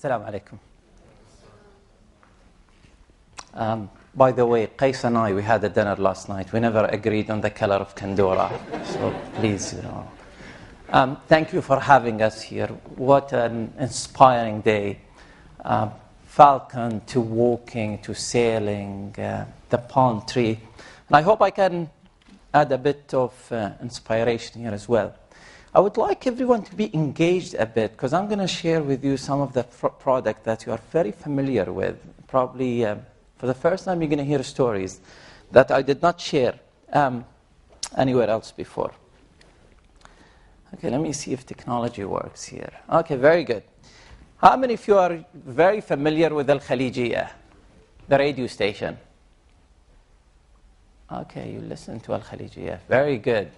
Assalamu alaikum. By the way, Qais and I, we had a dinner last night. We never agreed on the color of Kandora. So please, thank you for having us here. What an inspiring day. Falcon to walking to sailing, the palm tree. And I hope I can add a bit of inspiration here as well. I would like everyone to be engaged a bit because I'm going to share with you some of the product that you are very familiar with. Probably for the first time you're going to hear stories that I did not share anywhere else before. Okay, let me see if technology works here. Okay, very good. How many of you are very familiar with Al-Khalijiyah, the radio station? Okay, you listen to Al-Khalijiyah. Very good.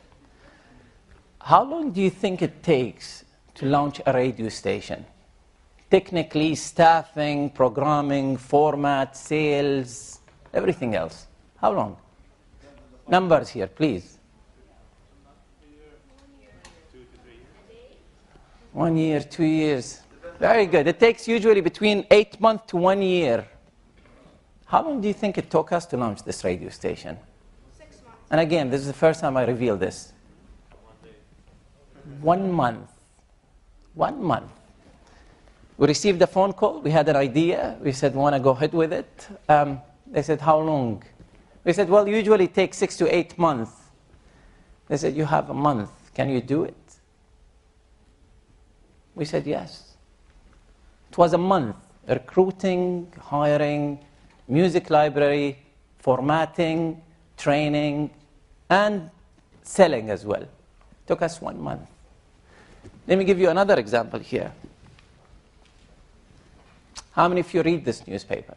How long do you think it takes to launch a radio station? Technically, staffing, programming, format, sales, everything else. How long? Numbers here, please. 1 year, 2 years. Very good. It takes usually between 8 months to 1 year. How long do you think it took us to launch this radio station? 6 months. And again, this is the first time I reveal this. 1 month. 1 month. We received a phone call. We had an idea. We said, want to go ahead with it? They said, how long? We said, well, usually it takes 6 to 8 months. They said, you have a month. Can you do it? We said, yes. It was a month. Recruiting, hiring, music library, formatting, training, and selling as well. It took us 1 month. Let me give you another example here. How many of you read this newspaper?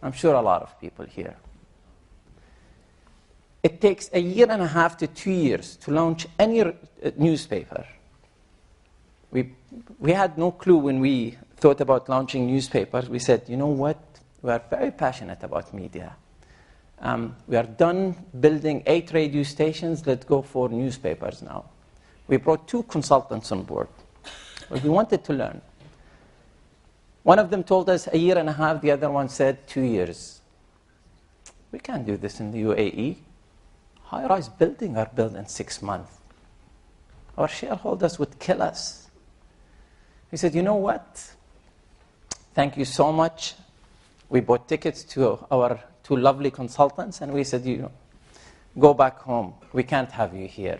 I'm sure a lot of people here. It takes 1.5 years to 2 years to launch any newspaper. We had no clue when we thought about launching newspapers. We said, you know what? We are very passionate about media. We are done building 8 radio stations. Let's go for newspapers now. We brought 2 consultants on board. But we wanted to learn. One of them told us 1.5 years. The other one said 2 years. We can't do this in the UAE. High-rise buildings are built in 6 months. Our shareholders would kill us. We said, you know what? Thank you so much. We bought tickets to our 2 lovely consultants, and we said, go back home. We can't have you here.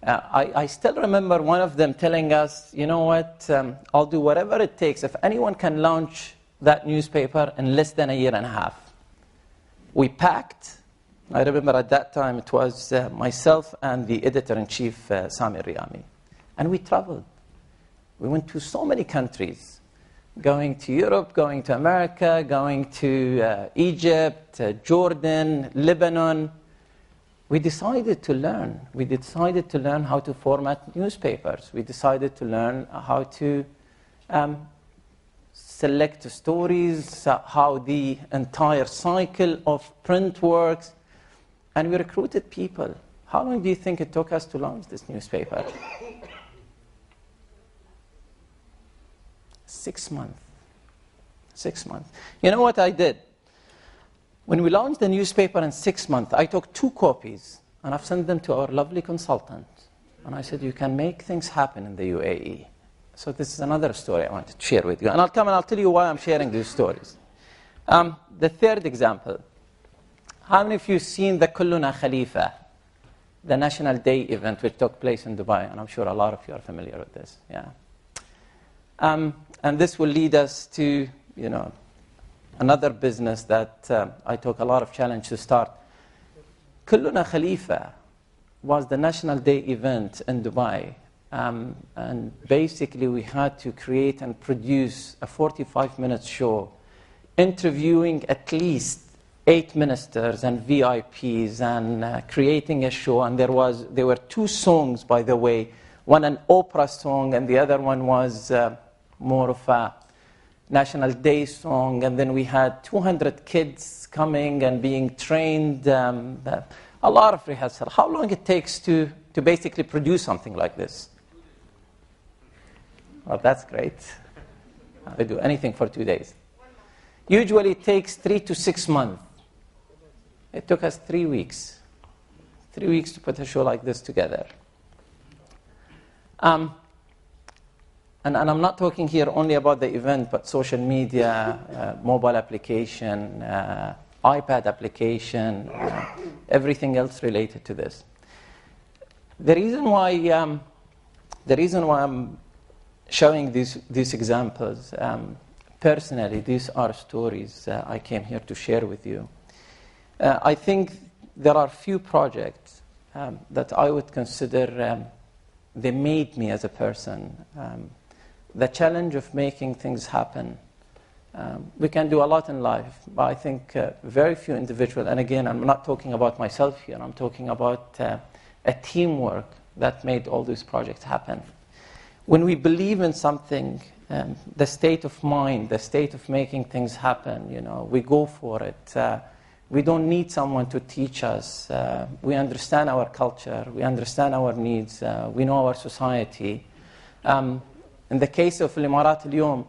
I still remember one of them telling us, you know what, I'll do whatever it takes. If anyone can launch that newspaper in less than 1.5 years. We packed. I remember at that time it was myself and the editor-in-chief, Sami Riyami. And we traveled. We went to so many countries. Going to Europe, going to America, going to Egypt, Jordan, Lebanon. We decided to learn. We decided to learn how to format newspapers. We decided to learn how to select stories, how the entire cycle of print works. And we recruited people. How long do you think it took us to launch this newspaper? 6 months. 6 months. You know what I did? When we launched the newspaper in 6 months, I took 2 copies and I've sent them to our lovely consultant. And I said, you can make things happen in the UAE. So this is another story I wanted to share with you. And I'll tell you why I'm sharing these stories. The third example. How many of you seen the Kulluna Khalifa, the National Day event which took place in Dubai? And I'm sure a lot of you are familiar with this. Yeah. And this will lead us to, another business that I took a lot of challenge to start. Kulluna Khalifa was the National Day event in Dubai. And basically we had to create and produce a 45-minute show interviewing at least 8 ministers and VIPs and creating a show. And there were 2 songs, by the way. One an opera song and the other one was more of a National Day song. And then we had 200 kids coming and being trained. A lot of rehearsal. How long it takes to basically produce something like this? Well, that's great. I do anything for 2 days. Usually it takes 3 to 6 months. It took us 3 weeks. 3 weeks to put a show like this together. And I'm not talking here only about the event, but social media, mobile application, iPad application, everything else related to this. The reason why I'm showing these examples, personally, these are stories I came here to share with you. I think there are few projects that I would consider they made me as a person. The challenge of making things happen. We can do a lot in life, but I think very few individuals, and again, I'm not talking about myself here, I'm talking about a teamwork that made all these projects happen. When we believe in something, the state of mind, the state of making things happen, we go for it. We don't need someone to teach us. We understand our culture, we understand our needs, we know our society. In the case of Al-Imarat Al-Yawm,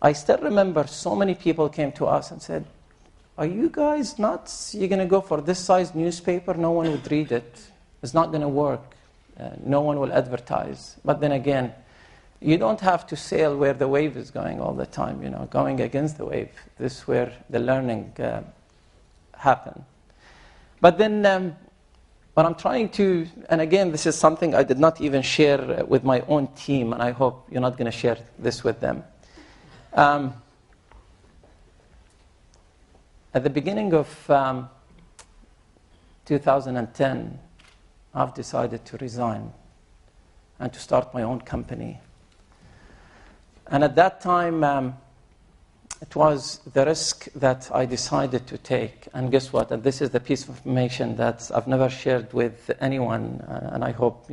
I still remember so many people came to us and said, are you guys nuts? You're going to go for this size newspaper? No one would read it. It's not going to work. No one will advertise. But then again, you don't have to sail where the wave is going all the time, going against the wave. This is where the learning happen. But then what I'm trying to, and again, this is something I did not even share with my own team, and I hope you're not going to share this with them. At the beginning of 2010, I've decided to resign and to start my own company. And at that time, it was the risk that I decided to take. And guess what? And this is the piece of information that I've never shared with anyone, and I hope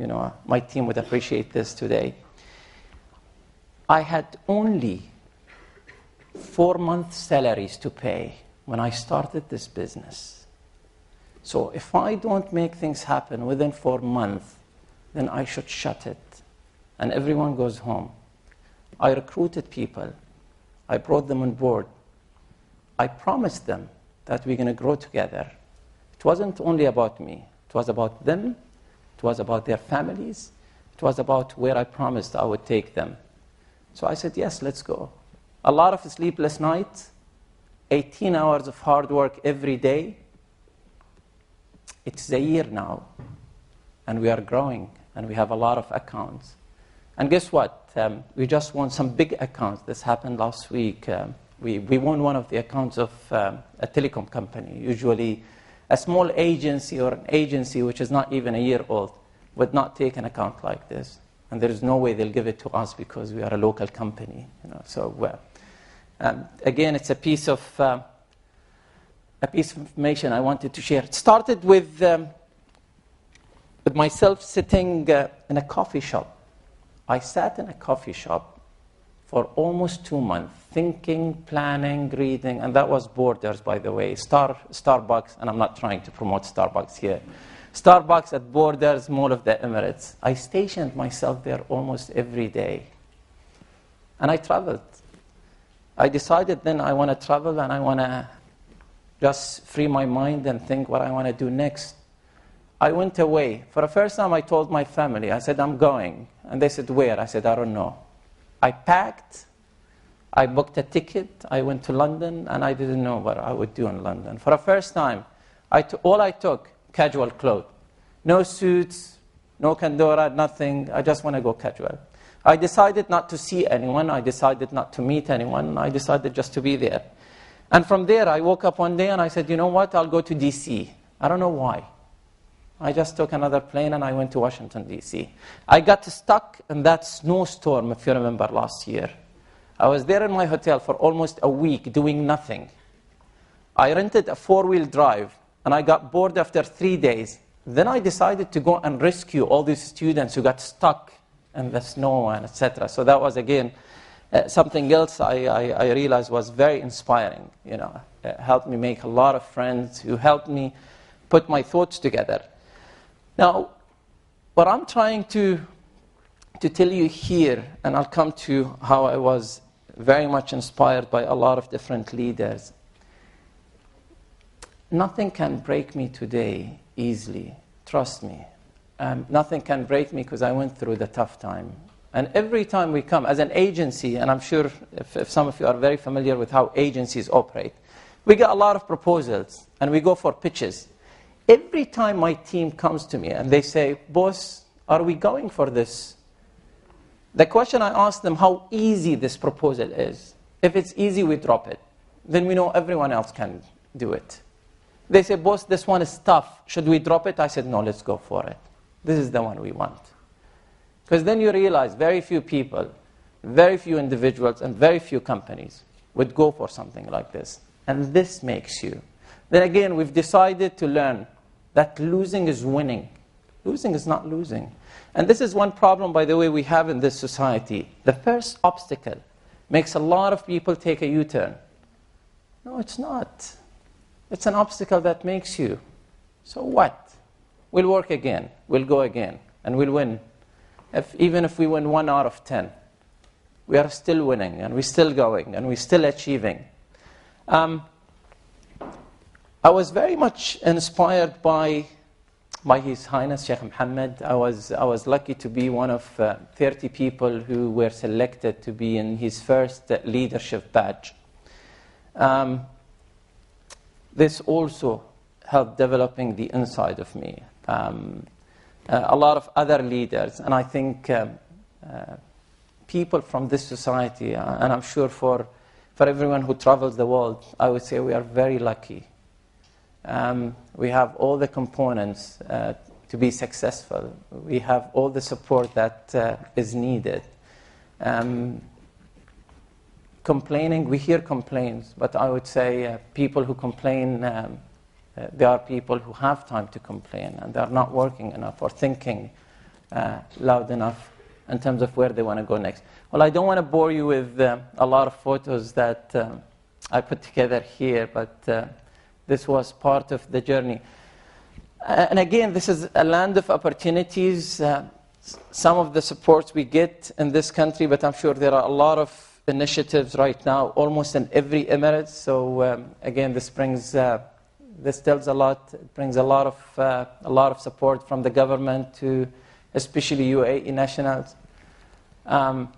my team would appreciate this today. I had only 4 months' salaries to pay when I started this business. So if I don't make things happen within 4 months, then I should shut it. And everyone goes home. I recruited people. I brought them on board. I promised them that we're going to grow together. It wasn't only about me. It was about them. It was about their families. It was about where I promised I would take them. So I said, yes, let's go. A lot of sleepless nights, 18 hours of hard work every day. It's a year now, and we are growing, and we have a lot of accounts. And guess what? We just won some big accounts. This happened last week. We won one of the accounts of a telecom company. Usually, a small agency or an agency which is not even a year old would not take an account like this. And there is no way they'll give it to us because we are a local company. So, again, it's a piece of information I wanted to share. It started with myself sitting in a coffee shop. I sat in a coffee shop for almost 2 months, thinking, planning, reading, and that was Borders, by the way. Starbucks, and I'm not trying to promote Starbucks here. Starbucks at Borders, Mall of the Emirates. I stationed myself there almost every day. And I traveled. I decided then I want to travel and I want to just free my mind and think what I want to do next. I went away. For the first time, I told my family. I said, I'm going. And they said, where? I said, I don't know. I packed. I booked a ticket. I went to London, and I didn't know what I would do in London. For the first time, all I took, casual clothes. No suits, no kandora, nothing. I just want to go casual. I decided not to see anyone. I decided not to meet anyone. I decided just to be there. And from there, I woke up one day, and I said, you know what? I'll go to D.C. I don't know why. I just took another plane and I went to Washington, D.C. I got stuck in that snowstorm, if you remember, last year. I was there in my hotel for almost a week doing nothing. I rented a 4-wheel drive and I got bored after 3 days. Then I decided to go and rescue all these students who got stuck in the snow and etc. So that was, again, something else I realized was very inspiring. It helped me make a lot of friends who helped me put my thoughts together. Now, what I'm trying to to tell you here, and I'll come to how I was very much inspired by a lot of different leaders. Nothing can break me today easily, trust me. Nothing can break me because I went through the tough time. And every time we come, as an agency, and I'm sure if some of you are very familiar with how agencies operate, we get a lot of proposals, and we go for pitches. Every time my team comes to me and they say, boss, are we going for this? The question I ask them, how easy this proposal is. If it's easy, we drop it. Then we know everyone else can do it. They say, boss, this one is tough. Should we drop it? I said, no, let's go for it. This is the one we want. Because then you realize very few people, very few individuals, and very few companies would go for something like this. And this makes you. Then again, we've decided to learn that losing is winning. Losing is not losing. And this is one problem, by the way, we have in this society. The first obstacle makes a lot of people take a U-turn. No, it's not. It's an obstacle that makes you. So what? We'll work again. We'll go again. And we'll win. Even if we win 1 out of 10, we are still winning. And we're still going. And we're still achieving. I was very much inspired by His Highness, Sheikh Mohammed. I was lucky to be one of 30 people who were selected to be in his first leadership badge. This also helped developing the inside of me. A lot of other leaders, and I think people from this society, and I'm sure for everyone who travels the world, I would say we are very lucky. We have all the components to be successful. We have all the support that is needed. Complaining, we hear complaints, but I would say people who complain, there are people who have time to complain, and they're not working enough or thinking loud enough in terms of where they want to go next. Well, I don't want to bore you with a lot of photos that I put together here, but this was part of the journey. And again, this is a land of opportunities. Some of the supports we get in this country, but I'm sure there are a lot of initiatives right now, almost in every emirate. So again, this tells a lot. It brings a lot of support from the government to, especially UAE nationals. I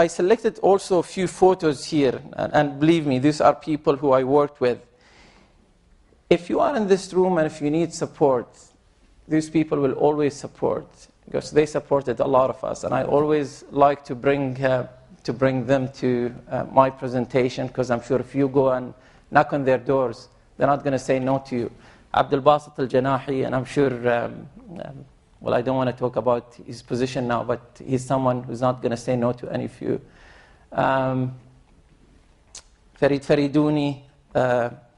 selected also a few photos here, and believe me, these are people who I worked with. If you are in this room and if you need support, these people will always support, because they supported a lot of us. And I always like to bring them to my presentation, because I'm sure if you go and knock on their doors, they're not going to say no to you. Abdullatif al-Janahi, and I'm sure, well, I don't want to talk about his position now, but he's someone who's not going to say no to any of you. Farid Faridouni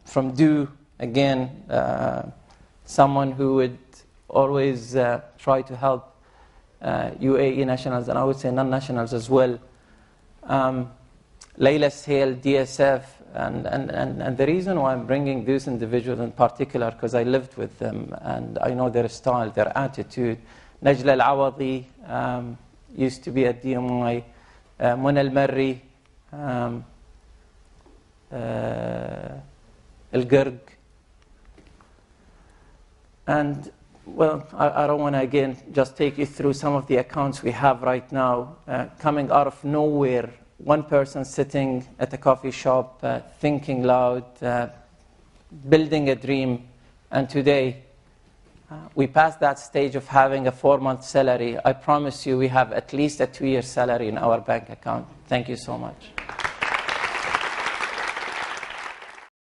from DO, again, someone who would always try to help UAE nationals, and I would say non-nationals as well. Layla Sale, DSF, and the reason why I'm bringing these individuals in particular, because I lived with them, and I know their style, their attitude. Najla Al-Awadi used to be at DMI, Mona Al-Marri, Al-Gurg. And, well, I don't want to, again, just take you through some of the accounts we have right now, coming out of nowhere. One person sitting at a coffee shop, thinking loud, building a dream. And today, we passed that stage of having a 4-month salary. I promise you, we have at least a 2-year salary in our bank account. Thank you so much.